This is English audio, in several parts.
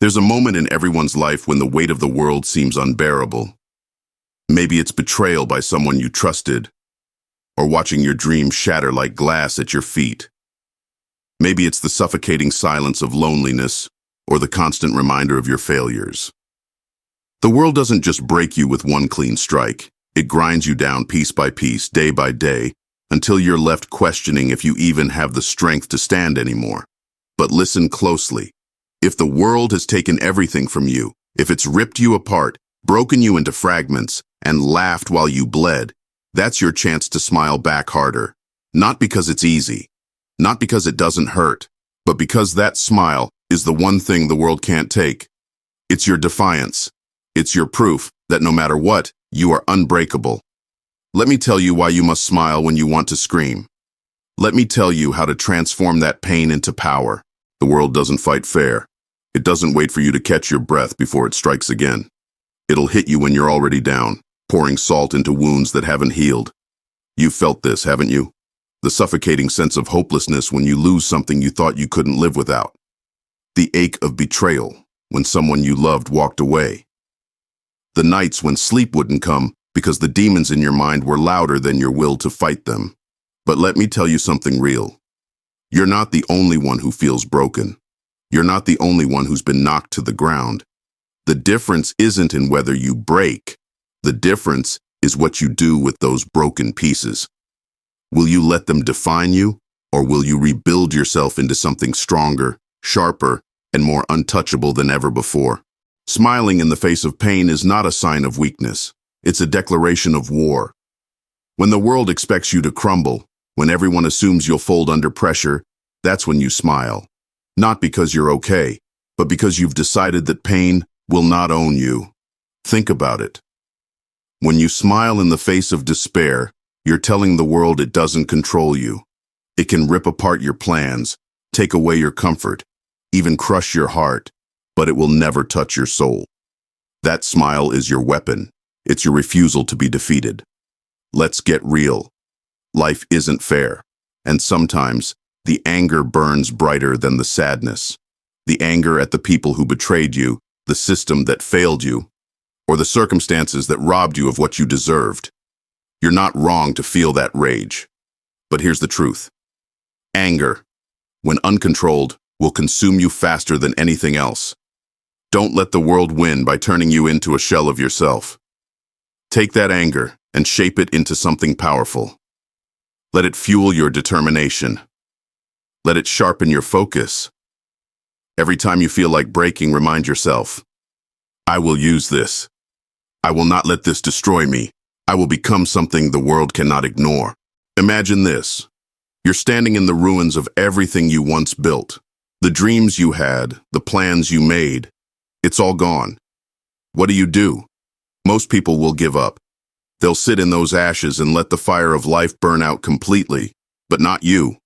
There's a moment in everyone's life when the weight of the world seems unbearable. Maybe it's betrayal by someone you trusted, or watching your dreams shatter like glass at your feet. Maybe it's the suffocating silence of loneliness, or the constant reminder of your failures. The world doesn't just break you with one clean strike. It grinds you down piece by piece, day by day, until you're left questioning if you even have the strength to stand anymore. But listen closely. If the world has taken everything from you, if it's ripped you apart, broken you into fragments, and laughed while you bled, that's your chance to smile back harder. Not because it's easy, not because it doesn't hurt, but because that smile is the one thing the world can't take. It's your defiance. It's your proof that no matter what, you are unbreakable. Let me tell you why you must smile when you want to scream. Let me tell you how to transform that pain into power. The world doesn't fight fair. It doesn't wait for you to catch your breath before it strikes again. It'll hit you when you're already down, pouring salt into wounds that haven't healed. You've felt this, haven't you? The suffocating sense of hopelessness when you lose something you thought you couldn't live without. The ache of betrayal when someone you loved walked away. The nights when sleep wouldn't come because the demons in your mind were louder than your will to fight them. But let me tell you something real. You're not the only one who feels broken. You're not the only one who's been knocked to the ground. The difference isn't in whether you break. The difference is what you do with those broken pieces. Will you let them define you, or will you rebuild yourself into something stronger, sharper, and more untouchable than ever before? Smiling in the face of pain is not a sign of weakness. It's a declaration of war. When the world expects you to crumble, when everyone assumes you'll fold under pressure, that's when you smile. Not because you're okay, but because you've decided that pain will not own you. Think about it. When you smile in the face of despair, you're telling the world it doesn't control you. It can rip apart your plans, take away your comfort, even crush your heart, but it will never touch your soul. That smile is your weapon. It's your refusal to be defeated. Let's get real. Life isn't fair, and sometimes the anger burns brighter than the sadness. The anger at the people who betrayed you, the system that failed you, or the circumstances that robbed you of what you deserved. You're not wrong to feel that rage. But here's the truth. Anger, when uncontrolled, will consume you faster than anything else. Don't let the world win by turning you into a shell of yourself. Take that anger and shape it into something powerful. Let it fuel your determination. Let it sharpen your focus. Every time you feel like breaking, remind yourself, I will use this. I will not let this destroy me. I will become something the world cannot ignore. Imagine this. You're standing in the ruins of everything you once built. The dreams you had, the plans you made. It's all gone. What do? Most people will give up. They'll sit in those ashes and let the fire of life burn out completely. But not you.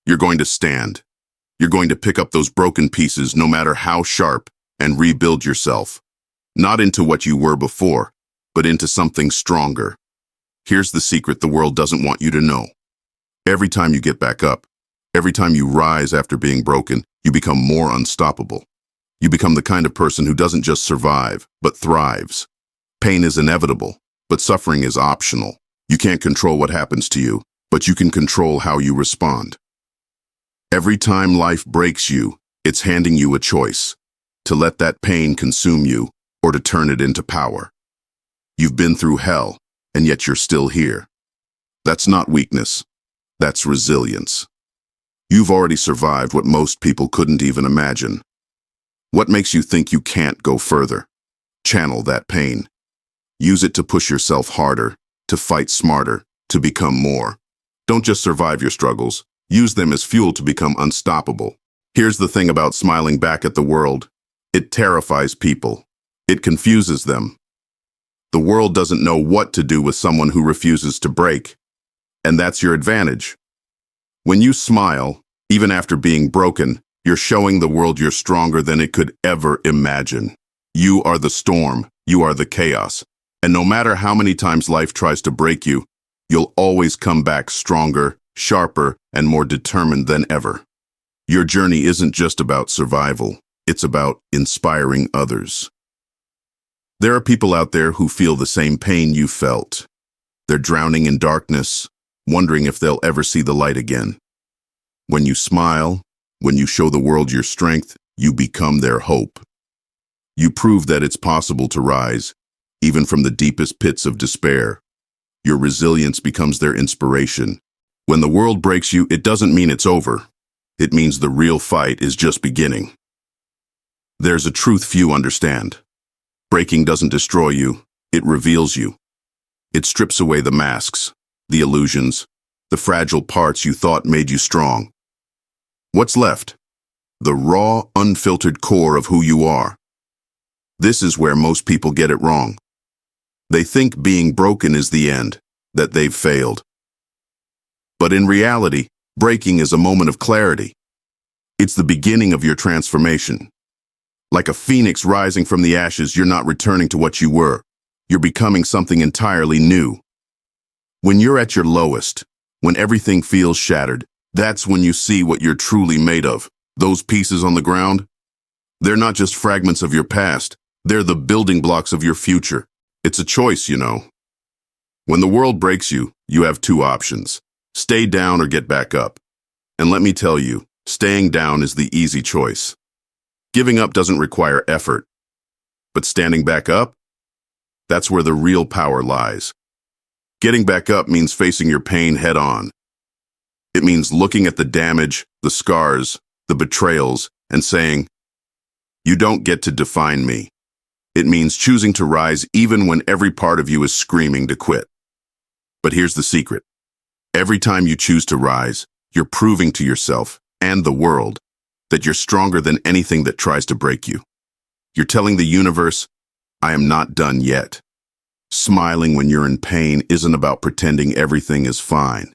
You're going to stand. You're going to pick up those broken pieces, no matter how sharp, and rebuild yourself. Not into what you were before, but into something stronger. Here's the secret the world doesn't want you to know. Every time you get back up, every time you rise after being broken, you become more unstoppable. You become the kind of person who doesn't just survive, but thrives. Pain is inevitable, but suffering is optional. You can't control what happens to you, but you can control how you respond. Every time life breaks you, it's handing you a choice, to let that pain consume you or to turn it into power. You've been through hell, and yet you're still here. That's not weakness. That's resilience. You've already survived what most people couldn't even imagine. What makes you think you can't go further? Channel that pain. Use it to push yourself harder, to fight smarter, to become more. Don't just survive your struggles. Use them as fuel to become unstoppable. Here's the thing about smiling back at the world. It terrifies people. It confuses them. The world doesn't know what to do with someone who refuses to break. And that's your advantage. When you smile, even after being broken, you're showing the world you're stronger than it could ever imagine. You are the storm. You are the chaos. And no matter how many times life tries to break you, you'll always come back stronger, sharper, and more determined than ever. Your journey isn't just about survival. It's about inspiring others. There are people out there who feel the same pain you felt. They're drowning in darkness, wondering if they'll ever see the light again. When you smile, when you show the world your strength, you become their hope. You prove that it's possible to rise, even from the deepest pits of despair. Your resilience becomes their inspiration. When the world breaks you, it doesn't mean it's over. It means the real fight is just beginning. There's a truth few understand. Breaking doesn't destroy you, it reveals you. It strips away the masks, the illusions, the fragile parts you thought made you strong. What's left? The raw, unfiltered core of who you are. This is where most people get it wrong. They think being broken is the end, that they've failed. But in reality, breaking is a moment of clarity. It's the beginning of your transformation. Like a phoenix rising from the ashes, you're not returning to what you were. You're becoming something entirely new. When you're at your lowest, when everything feels shattered, that's when you see what you're truly made of. Those pieces on the ground, they're not just fragments of your past. They're the building blocks of your future. It's a choice, you know. When the world breaks you, you have two options. Stay down or get back up. And let me tell you, staying down is the easy choice. Giving up doesn't require effort. But standing back up? That's where the real power lies. Getting back up means facing your pain head on. It means looking at the damage, the scars, the betrayals, and saying, "You don't get to define me." It means choosing to rise even when every part of you is screaming to quit. But here's the secret. Every time you choose to rise, you're proving to yourself and the world that you're stronger than anything that tries to break you. You're telling the universe, "I am not done yet." Smiling when you're in pain isn't about pretending everything is fine.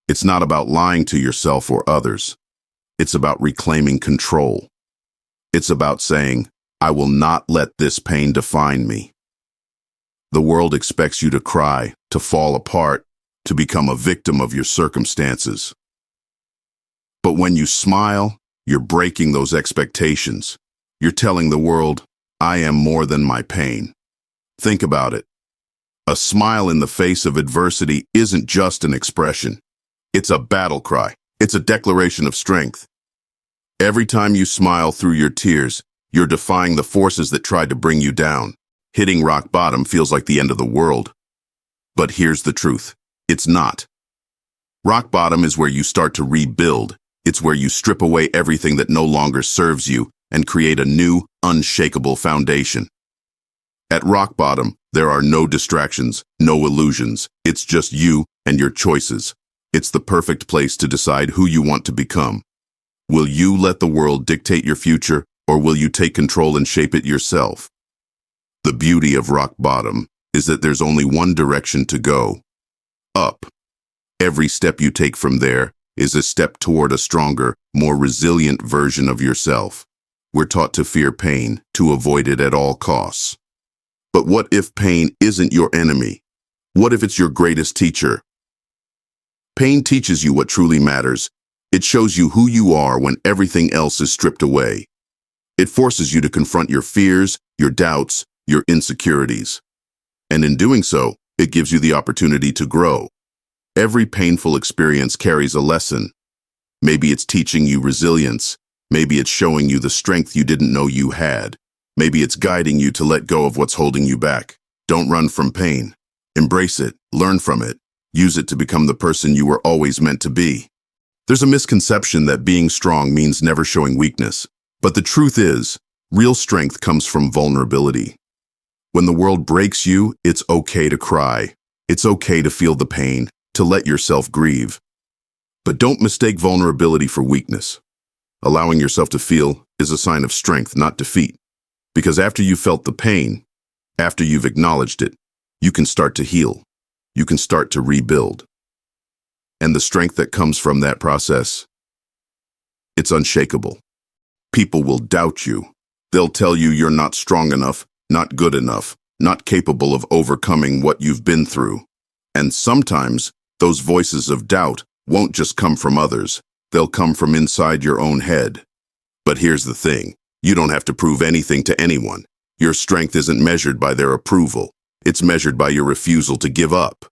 It's not about lying to yourself or others. It's about reclaiming control. It's about saying, "I will not let this pain define me." The world expects you to cry, to fall apart, to become a victim of your circumstances. But when you smile, you're breaking those expectations. You're telling the world, "I am more than my pain." Think about it. A smile in the face of adversity isn't just an expression. It's a battle cry. It's a declaration of strength. Every time you smile through your tears, you're defying the forces that tried to bring you down. Hitting rock bottom feels like the end of the world. But here's the truth. It's not. Rock bottom is where you start to rebuild. It's where you strip away everything that no longer serves you and create a new, unshakable foundation. At rock bottom, there are no distractions, no illusions. It's just you and your choices. It's the perfect place to decide who you want to become. Will you let the world dictate your future, or will you take control and shape it yourself? The beauty of rock bottom is that there's only one direction to go: up. Every step you take from there is a step toward a stronger, more resilient version of yourself. We're taught to fear pain, to avoid it at all costs. But what if pain isn't your enemy? What if it's your greatest teacher? Pain teaches you what truly matters. It shows you who you are when everything else is stripped away. It forces you to confront your fears, your doubts, your insecurities. And in doing so, it gives you the opportunity to grow. Every painful experience carries a lesson. Maybe it's teaching you resilience. Maybe it's showing you the strength you didn't know you had. Maybe it's guiding you to let go of what's holding you back. Don't run from pain. Embrace it, learn from it, use it to become the person you were always meant to be. There's a misconception that being strong means never showing weakness. But the truth is, real strength comes from vulnerability. When the world breaks you, it's okay to cry. It's okay to feel the pain, to let yourself grieve. But don't mistake vulnerability for weakness. Allowing yourself to feel is a sign of strength, not defeat. Because after you've felt the pain, after you've acknowledged it, you can start to heal. You can start to rebuild. And the strength that comes from that process, it's unshakable. People will doubt you. They'll tell you you're not strong enough, not good enough, not capable of overcoming what you've been through. And sometimes those voices of doubt won't just come from others. They'll come from inside your own head. But here's the thing. You don't have to prove anything to anyone. Your strength isn't measured by their approval. It's measured by your refusal to give up.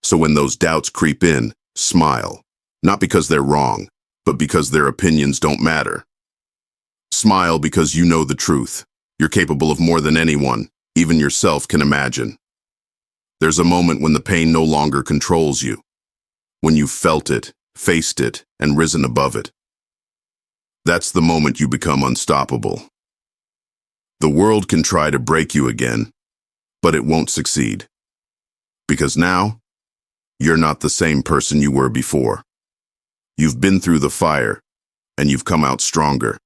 So when those doubts creep in, smile. Not because they're wrong, but because their opinions don't matter. Smile because you know the truth. You're capable of more than anyone, even yourself, can imagine. There's a moment when the pain no longer controls you. When you've felt it, faced it, and risen above it. That's the moment you become unstoppable. The world can try to break you again, but it won't succeed. Because now, you're not the same person you were before. You've been through the fire, and you've come out stronger.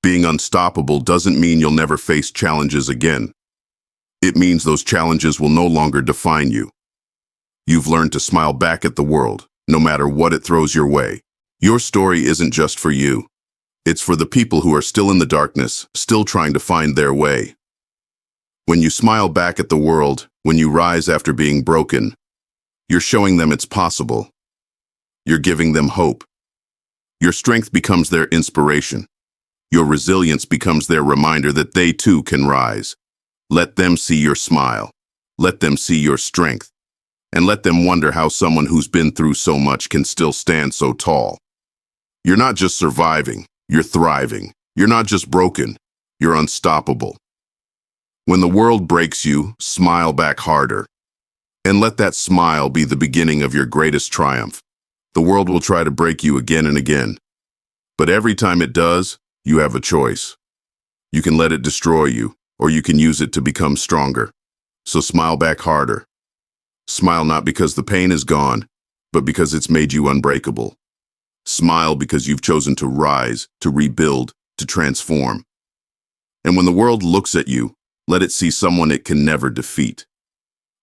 Being unstoppable doesn't mean you'll never face challenges again. It means those challenges will no longer define you. You've learned to smile back at the world, no matter what it throws your way. Your story isn't just for you. It's for the people who are still in the darkness, still trying to find their way. When you smile back at the world, when you rise after being broken, you're showing them it's possible. You're giving them hope. Your strength becomes their inspiration. Your resilience becomes their reminder that they too can rise. Let them see your smile. Let them see your strength. And let them wonder how someone who's been through so much can still stand so tall. You're not just surviving, you're thriving. You're not just broken, you're unstoppable. When the world breaks you, smile back harder. And let that smile be the beginning of your greatest triumph. The world will try to break you again and again. But every time it does, you have a choice. You can let it destroy you, or you can use it to become stronger. So smile back harder. Smile not because the pain is gone, but because it's made you unbreakable. Smile because you've chosen to rise, to rebuild, to transform. And when the world looks at you, let it see someone it can never defeat.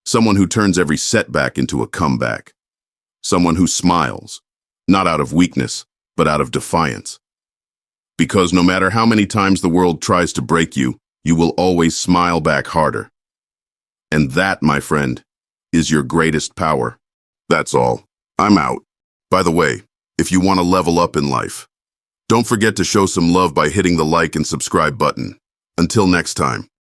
Someone who turns every setback into a comeback. Someone who smiles, not out of weakness, but out of defiance. Because no matter how many times the world tries to break you, you will always smile back harder. And that, my friend, is your greatest power. That's all. I'm out. By the way, if you want to level up in life, don't forget to show some love by hitting the like and subscribe button. Until next time.